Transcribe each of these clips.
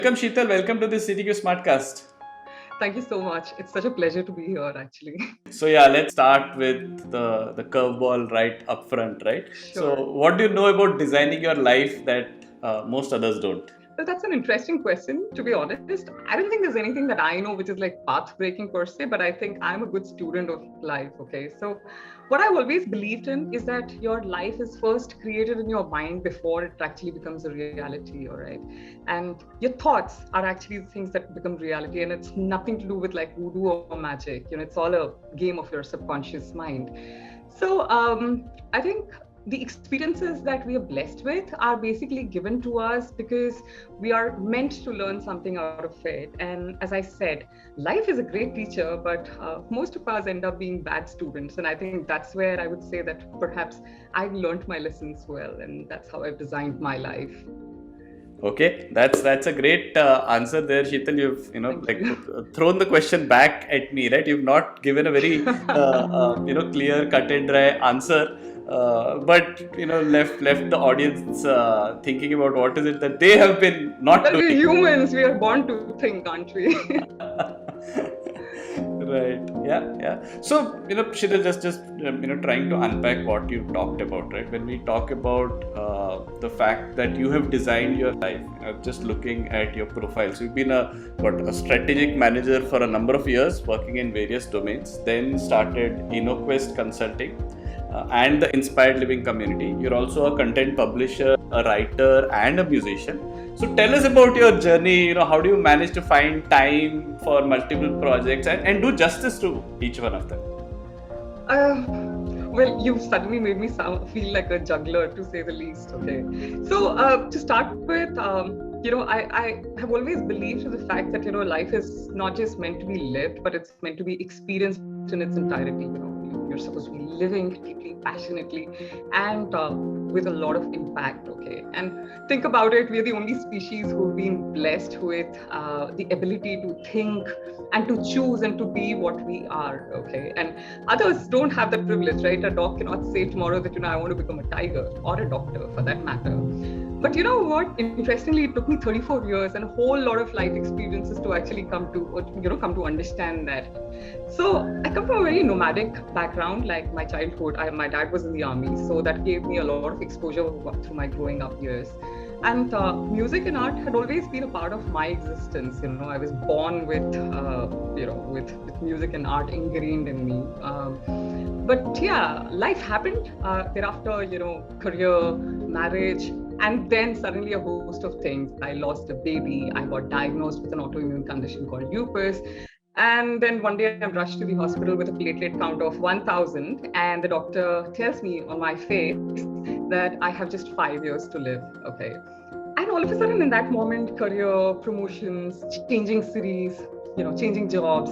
Welcome, Sheetal. Welcome to the CTQ Smartcast. Thank you so much. It's such a pleasure to be here, actually. So yeah, let's start with the curveball right up front, right? So Sure. what do you know about designing your life that most others don't? Well, that's an interesting question, to be honest. I don't think there's anything that I know which is like path breaking per se, but I think I'm a good student of life. Okay. So, what I've always believed in is that your life is first created in your mind before it actually becomes a reality. All right. And your thoughts are actually the things that become reality. And it's nothing to do with like voodoo or magic. It's all a game of your subconscious mind. So, I think the experiences that we are blessed with are basically given to us because we are meant to learn something out of it. And as I said, life is a great teacher, but most of us end up being bad students. And I think that's where I would say that perhaps I've learned my lessons well, and that's how I've designed my life. Okay, that's a great answer there, Sheetal. You've Thank you. thrown the question back at me, right? You've not given a very clear, cut and dry answer, but left the audience thinking about what is it that they have been not Well, we're doing. humans. We are born to think, aren't we? Right. Yeah. Yeah. So Shida, just trying to unpack what you talked about, right? When we talk about the fact that you have designed your life, just looking at your profile. So you've been a strategic manager for a number of years, working in various domains. Then started InnoQuest Consulting. And the Inspired Living community. You're also a content publisher, a writer, and a musician. So tell us about your journey. How do you manage to find time for multiple projects and do justice to each one of them? Uh, well, you've suddenly made me feel like a juggler, to say the least. Okay. So, to start with, I have always believed in the fact that, life is not just meant to be lived, but it's meant to be experienced in its entirety. You're supposed to be living deeply, passionately, and with a lot of impact. Okay. And think about it, we're the only species who've been blessed with the ability to think and to choose and to be what we are. Okay. And others don't have that privilege, right? A dog cannot say tomorrow that, I want to become a tiger, or a doctor for that matter. But you know what? Interestingly, it took me 34 years and a whole lot of life experiences to actually come to understand that. So I come from a very nomadic background. Like my childhood, my dad was in the army, so that gave me a lot of exposure through my growing up years. And music and art had always been a part of my existence. I was born with music and art ingrained in me. But yeah, life happened thereafter. Career, marriage, and then suddenly a host of things. I lost a baby. I got diagnosed with an autoimmune condition called lupus. And then one day I'm rushed to the hospital with a platelet count of 1,000. And the doctor tells me on my face that I have just 5 years to live. Okay. And all of a sudden, in that moment, career, promotions, changing cities, changing jobs,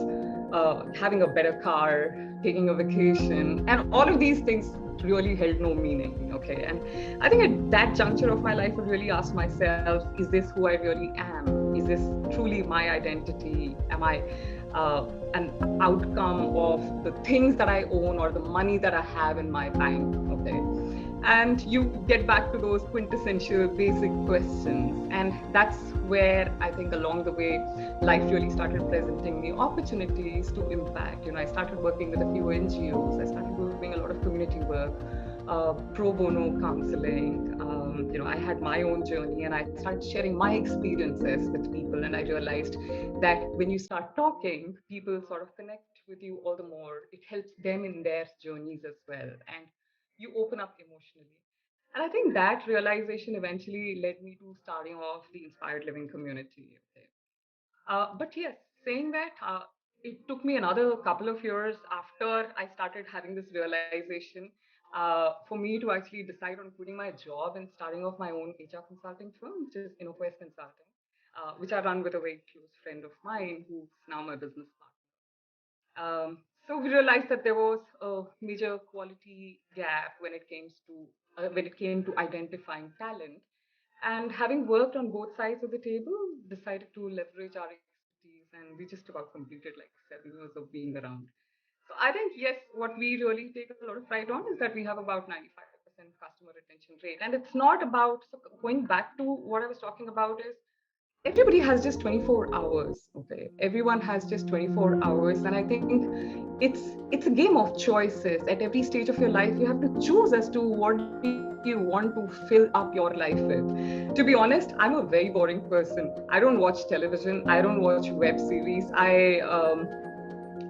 having a better car, taking a vacation, and all of these things really held no meaning. Okay. And I think at that juncture of my life, I really asked myself, is this who I really am? Is this truly my identity? Am I an outcome of the things that I own or the money that I have in my bank? Okay. And you get back to those quintessential basic questions. And that's where I think along the way, life really started presenting me opportunities to impact. I started working with a few NGOs. I started doing a lot of community work, pro bono counseling. I had my own journey and I started sharing my experiences with people. And I realized that when you start talking, people sort of connect with you all the more. It helps them in their journeys as well. And you open up emotionally. And I think that realization eventually led me to starting off the Inspired Living community. Okay. But yes, saying that, it took me another couple of years after I started having this realization for me to actually decide on quitting my job and starting off my own HR consulting firm, which is InnoQuest Consulting, which I run with a very close friend of mine who's now my business partner. So we realized that there was a major quality gap when it came to identifying talent. And having worked on both sides of the table, decided to leverage our expertise, and we just about completed like 7 years of being around. So I think yes, what we really take a lot of pride on is that we have about 95% customer retention rate, and it's not about, so going back to what I was talking about is everybody has just 24 hours. Okay, everyone has just 24 hours, and I think it's a game of choices. At every stage of your life, you have to choose as to what do you want to fill up your life with. To be honest, I'm a very boring person. I don't watch television, I don't watch web series,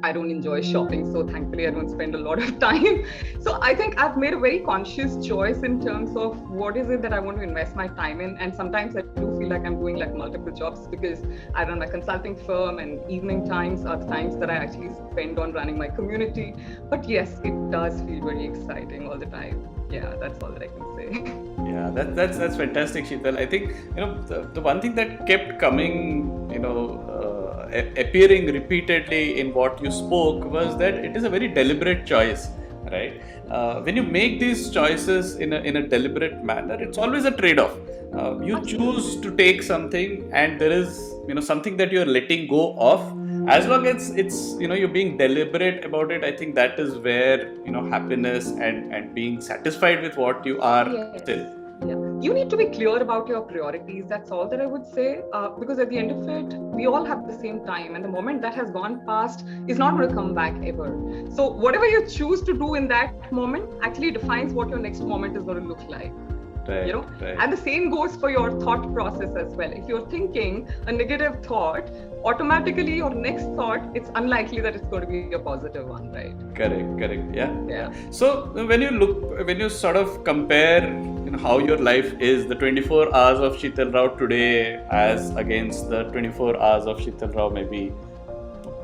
I don't enjoy shopping, so thankfully I don't spend a lot of time. So I think I've made a very conscious choice in terms of what is it that I want to invest my time in. And sometimes I do feel like I'm doing like multiple jobs because I run my consulting firm, and evening times are the times that I actually spend on running my community. But yes, it does feel very exciting all the time. Yeah, that's all that I can say. Yeah, that's fantastic, Sheetal. I think the one thing that kept coming, appearing repeatedly in what you spoke was that it is a very deliberate choice, right? When you make these choices in a deliberate manner, it's always a trade-off. You choose to take something, and there is something that you're letting go of. As long as it's you're being deliberate about it, I think that is where happiness and being satisfied with what you are Yes. still. Yeah. You need to be clear about your priorities. That's all that I would say. Because at the end of it, we all have the same time, and the moment that has gone past is not going to come back ever. So, whatever you choose to do in that moment actually defines what your next moment is going to look like. Right, right. And the same goes for your thought process as well. If you're thinking a negative thought, automatically your next thought, it's unlikely that it's going to be a positive one, right? Correct. Yeah. So when you sort of compare how your life is, the 24 hours of Sheetal Rao today as against the 24 hours of Sheetal Rao maybe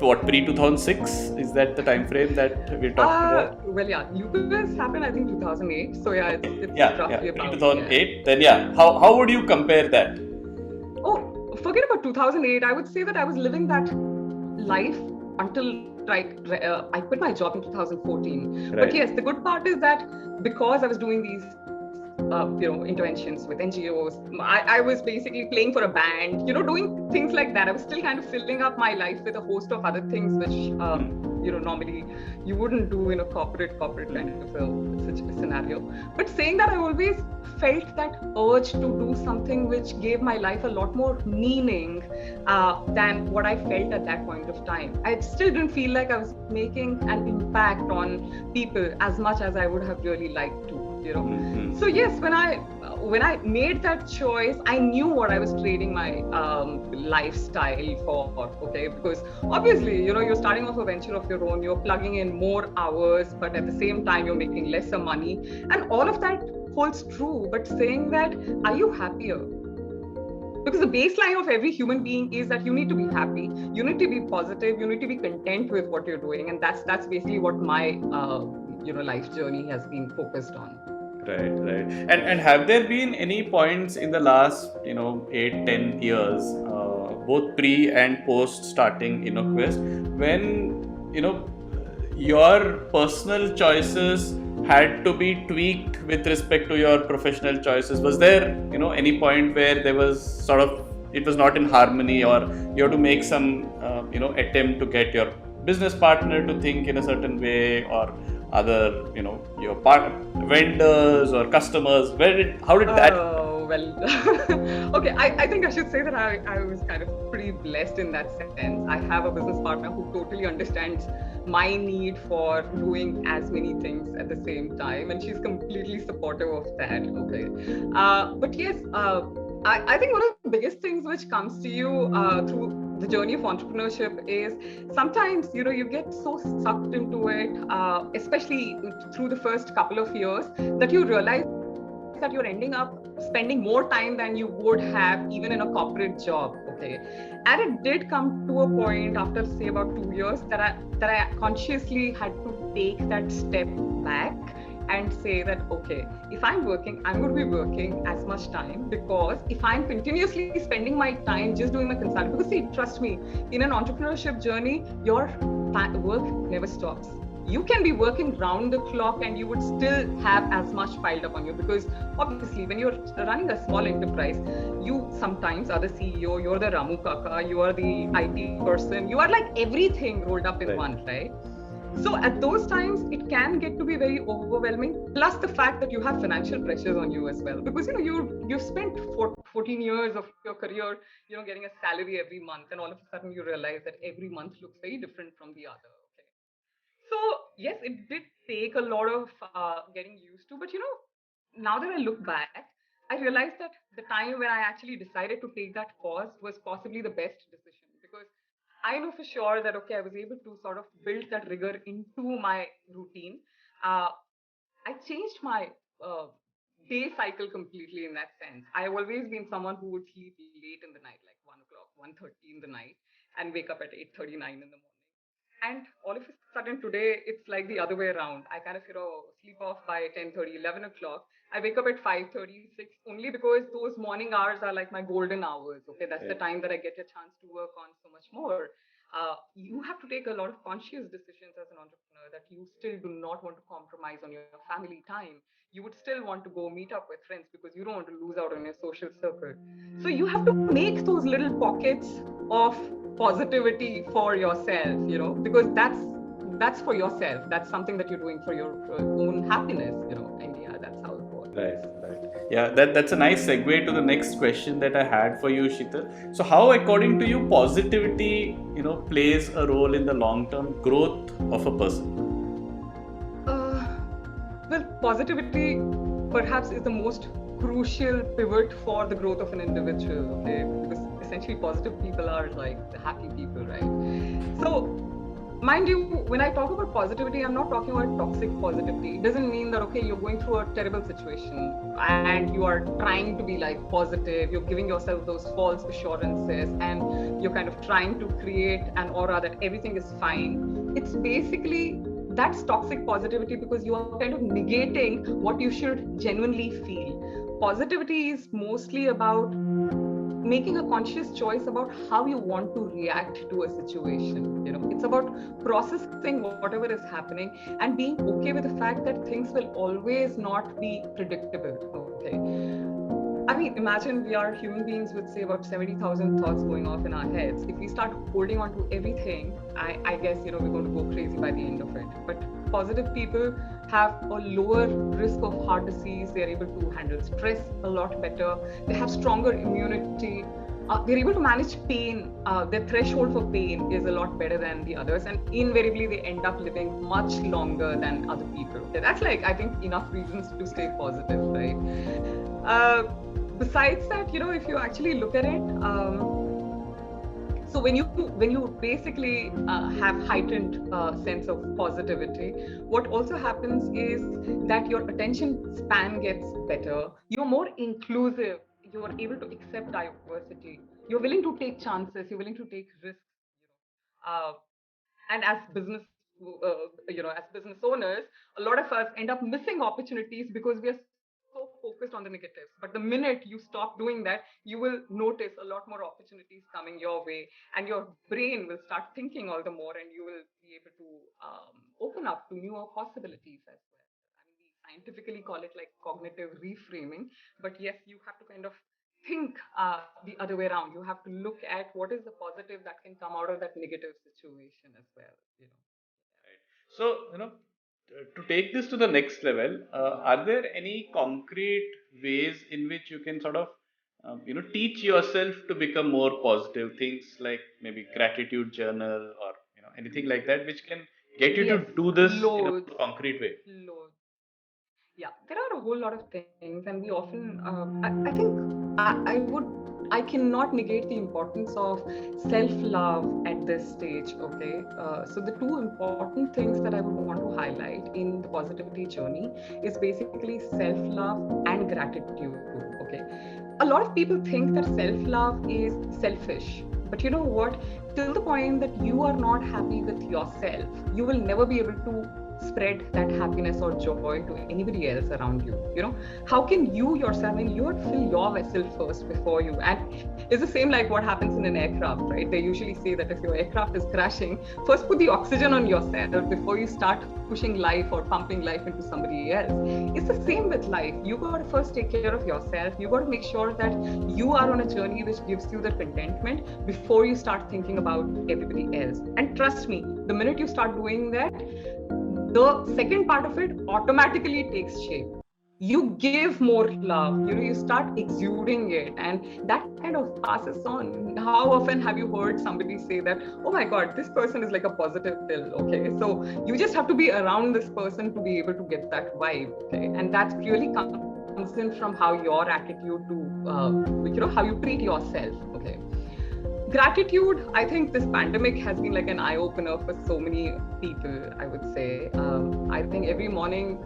pre-2006, is that the time frame that we're talking about? Well, yeah, Lucas happened I think 2008. So yeah, it's roughly about pre-2008. Then how would you compare that? Oh, forget about 2008. I would say that I was living that life until I quit my job in 2014. Right. But yes, the good part is that because I was doing these interventions with NGOs, I was basically playing for a band, doing things like that. I was still kind of filling up my life with a host of other things which normally you wouldn't do in a corporate kind of such a scenario. But saying that, I always felt that urge to do something which gave my life a lot more meaning than what I felt at that point of time. I still didn't feel like I was making an impact on people as much as I would have really liked to. Mm-hmm. So yes, when I made that choice, I knew what I was trading my lifestyle for. Okay, because obviously you're starting off a venture of your own, you're plugging in more hours, but at the same time you're making lesser money, and all of that holds true. But saying that, are you happier? Because the baseline of every human being is that you need to be happy, you need to be positive, you need to be content with what you're doing, and that's basically what my life journey has been focused on. Right. And have there been any points in the last 8-10 years, both pre and post starting InnoQuest, when your personal choices had to be tweaked with respect to your professional choices? Was there any point where there was sort of, it was not in harmony, or you have to make some attempt to get your business partner to think in a certain way, or other your vendors or customers? How did that? Well, okay, I think I should say that I was kind of pretty blessed in that sense. I have a business partner who totally understands my need for doing as many things at the same time, and she's completely supportive of that. Okay, but yes, I think one of the biggest things which comes to you through the journey of entrepreneurship is sometimes you get so sucked into it, especially through the first couple of years, that you realize that you're ending up spending more time than you would have even in a corporate job. Okay, and it did come to a point after say about 2 years that I consciously had to take that step back and say that, okay, if I'm working, I'm going to be working as much time, because if I'm continuously spending my time just doing my consulting, because see, trust me, in an entrepreneurship journey, your work never stops. You can be working round the clock and you would still have as much piled up on you, because obviously when you're running a small enterprise, you sometimes are the CEO, you're the Ramu Kaka, you are the IT person, you are like everything rolled up in one, right? So at those times, it can get to be very overwhelming. Plus the fact that you have financial pressures on you as well, because you've spent 14 years of your career, getting a salary every month, and all of a sudden you realize that every month looks very different from the other. Okay, so yes, it did take a lot of getting used to, but now that I look back, I realized that the time when I actually decided to take that pause was possibly the best decision, because I know for sure that okay, I was able to sort of build that rigor into my routine. Uh, I changed my uh, day cycle completely in that sense. I've always been someone who would sleep late in the night, like 1 o'clock, 1:30 in the night, and wake up at 8:39 in the morning. And all of a sudden today, it's like the other way around. I kind of, sleep off by 10:30, 11 o'clock. I wake up at 5:36 only because those morning hours are like my golden hours. Okay, that's the time that I get a chance to work on so much more. You have to take a lot of conscious decisions as an entrepreneur that you still do not want to compromise on your family time. You would still want to go meet up with friends because you don't want to lose out on your social circle. So you have to make those little pockets of positivity for yourself, because that's for yourself. That's something that you're doing for your own happiness, and yeah, that's how it works. Right. Yeah, that's a nice segue to the next question that I had for you, Sheetal. So, how, according to you, positivity, plays a role in the long-term growth of a person? Well, positivity perhaps is the most crucial pivot for the growth of an individual, okay? Because essentially positive people are like the happy people, right? So mind you, when I talk about positivity, I'm not talking about toxic positivity. It doesn't mean that okay, you're going through a terrible situation and you are trying to be like positive, you're giving yourself those false assurances, and you're kind of trying to create an aura that everything is fine. It's basically that's toxic positivity, because you are kind of negating what you should genuinely feel. Positivity is mostly about making a conscious choice about how you want to react to a situation. It's about processing whatever is happening and being okay with the fact that things will always not be predictable. Okay, I mean, imagine we are human beings with say about 70,000 thoughts going off in our heads. If we start holding on to everything, I guess we're going to go crazy by the end of it. But positive people have a lower risk of heart disease. They're able to handle stress a lot better. They have stronger immunity. They're able to manage pain. Their threshold for pain is a lot better than the others, and invariably they end up living much longer than other people. That's like, I think, enough reasons to stay positive, right? Besides that, if you actually look at it, so when you basically have heightened sense of positivity, what also happens is that your attention span gets better. You're more inclusive. You're able to accept diversity. You're willing to take chances. You're willing to take risks. Uh, and as business owners, a lot of us end up missing opportunities because we are so focused on the negatives. But the minute you stop doing that, you will notice a lot more opportunities coming your way, and your brain will start thinking all the more, and you will be able to open up to newer possibilities as well. I mean, we scientifically call it like cognitive reframing, but yes, you have to kind of think the other way around. You have to look at what is the positive that can come out of that negative situation as well. Right. So, to take this to the next level, are there any concrete ways in which you can sort of, teach yourself to become more positive? Things like maybe gratitude journal or anything like that, which can get you to Yes, do this in a loads, concrete way. loads. Yeah, there are a whole lot of things, and we often, I think, I cannot negate the importance of self-love at this stage. Okay, so the two important things that I would want to highlight in the positivity journey is basically self-love and gratitude. Okay, a lot of people think that self-love is selfish, but you know what? Till the point that you are not happy with yourself, you will never be able to spread that happiness or joy to anybody else around you? How can you yourself, you would fill your vessel first before you. And it's the same like what happens in an aircraft, right? They usually say that if your aircraft is crashing, first put the oxygen on yourself before you start pushing life or pumping life into somebody else. It's the same with life. You got to first take care of yourself. You got to make sure that you are on a journey which gives you the contentment before you start thinking about everybody else. And trust me, the minute you start doing that, the second part of it automatically takes shape. You give more love, you start exuding it, and that kind of passes on. How often have you heard somebody say that, oh my god, this person is like a positive pill? Okay, so you just have to be around this person to be able to get that vibe. Okay, and that's really comes in from how your attitude to how you treat yourself. Okay, gratitude, I think this pandemic has been like an eye-opener for so many people, I would say. I think every morning,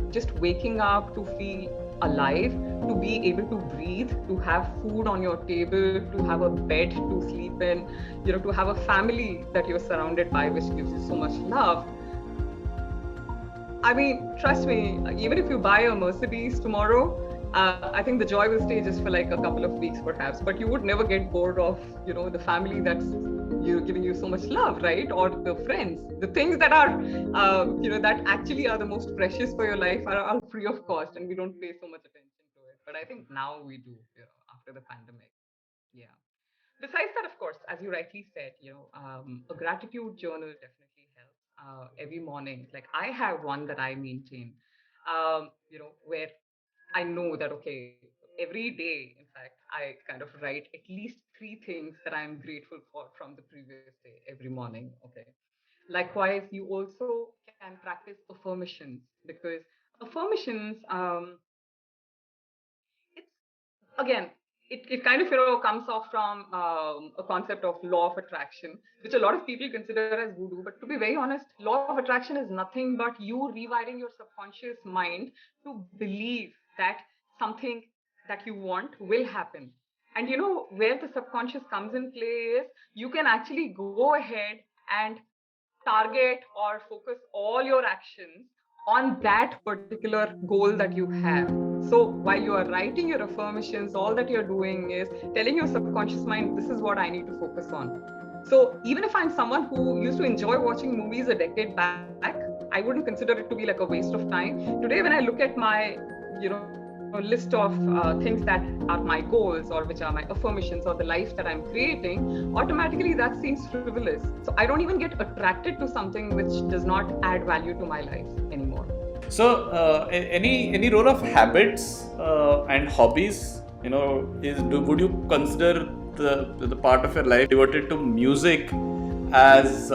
just waking up to feel alive, to be able to breathe, to have food on your table, to have a bed to sleep in, to have a family that you're surrounded by, which gives you so much love. I mean, trust me, even if you buy a Mercedes tomorrow, I think the joy will stay just for like a couple of weeks perhaps, but you would never get bored of, the family that's giving you so much love, right? Or the friends, the things that are, that actually are the most precious for your life are all free of cost, and we don't pay so much attention to it. But I think now we do, after the pandemic. Yeah. Besides that, of course, as you rightly said, a gratitude journal definitely helps. Every morning, like I have one that I maintain, where I know that, okay, every day, in fact, I kind of write at least 3 things that I'm grateful for from the previous day every morning. Okay. Likewise, you also can practice affirmations, because affirmations, it's again, it kind of comes off from a concept of law of attraction, which a lot of people consider as voodoo. But to be very honest, law of attraction is nothing but you rewiring your subconscious mind to believe that something that you want will happen. And where the subconscious comes in play is you can actually go ahead and target or focus all your actions on that particular goal that you have. So while you are writing your affirmations, all that you're doing is telling your subconscious mind, this is what I need to focus on. So even if I'm someone who used to enjoy watching movies a decade back, I wouldn't consider it to be like a waste of time. Today, when I look at my, list of things that are my goals, or which are my affirmations, or the life that I'm creating, automatically that seems frivolous. So I don't even get attracted to something which does not add value to my life anymore. So, any role of habits and hobbies, would you consider the part of your life devoted to music as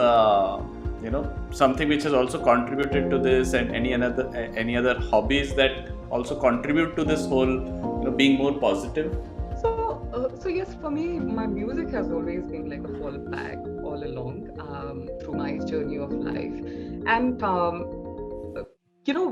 something which has also contributed to this, and any other hobbies that also contribute to this whole being more positive? So yes, for me, my music has always been like a fallback all along through my journey of life. And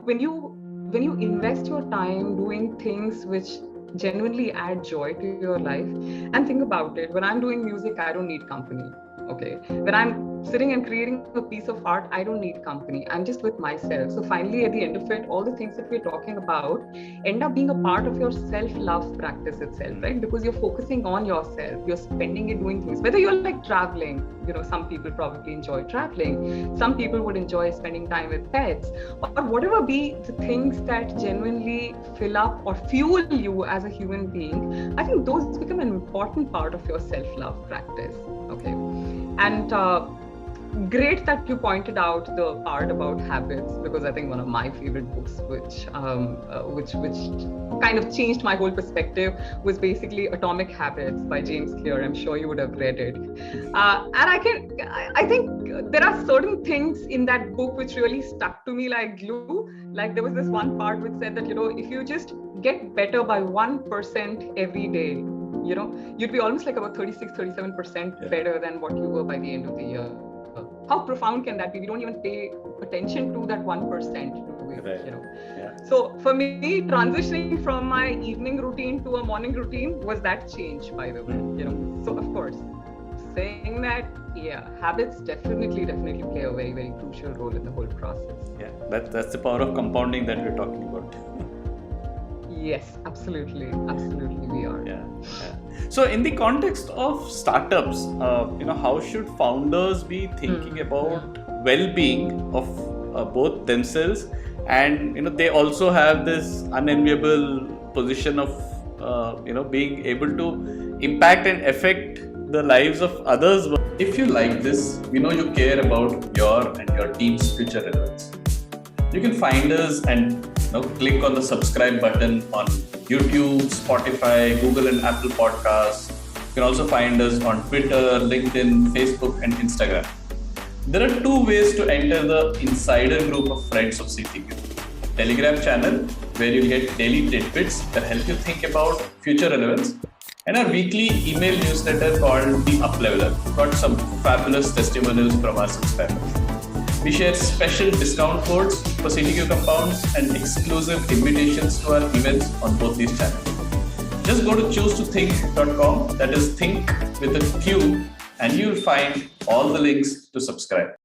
when you invest your time doing things which genuinely add joy to your life, and think about it, when I'm doing music, I don't need company. Okay, when I'm sitting and creating a piece of art, I don't need company. I'm just with myself. So finally, at the end of it, all the things that we're talking about end up being a part of your self-love practice itself, right? Because you're focusing on yourself, you're spending it doing things, whether you're like traveling, some people probably enjoy traveling, some people would enjoy spending time with pets, or whatever be the things that genuinely fill up or fuel you as a human being. I think those become an important part of your self-love practice. Okay. And great that you pointed out the part about habits, because I think one of my favorite books, which kind of changed my whole perspective, was basically Atomic Habits by James Clear. I'm sure you would have read it. And I think there are certain things in that book which really stuck to me like glue. Like there was this one part which said that, if you just get better by 1% every day, you'd be almost like about 36-37% better than what you were by the end of the year. How profound can that be? We don't even pay attention to that 1%, do we? Right. Yeah. So for me, transitioning from my evening routine to a morning routine was that change, by the way. So of course, saying that, yeah, habits definitely play a very, very crucial role in the whole process. Yeah, that's the power of compounding that we're talking about. Yes, absolutely we are. Yeah, yeah. So in the context of startups, how should founders be thinking about well-being of both themselves, and they also have this unenviable position of being able to impact and affect the lives of others. If you like this, we know you care about your and your team's future relevance. You can find us and click on the subscribe button on YouTube, Spotify, Google and Apple Podcasts. You can also find us on Twitter, LinkedIn, Facebook and Instagram. There are 2 ways to enter the insider group of friends of CTQ. Telegram channel, where you get daily tidbits that help you think about future relevance, and our weekly email newsletter called The Upleveler. Got some fabulous testimonials from our subscribers. We share special discount codes for CTQ compounds and exclusive invitations to our events on both these channels. Just go to choosetothink.com, that is think with a Q, and you'll find all the links to subscribe.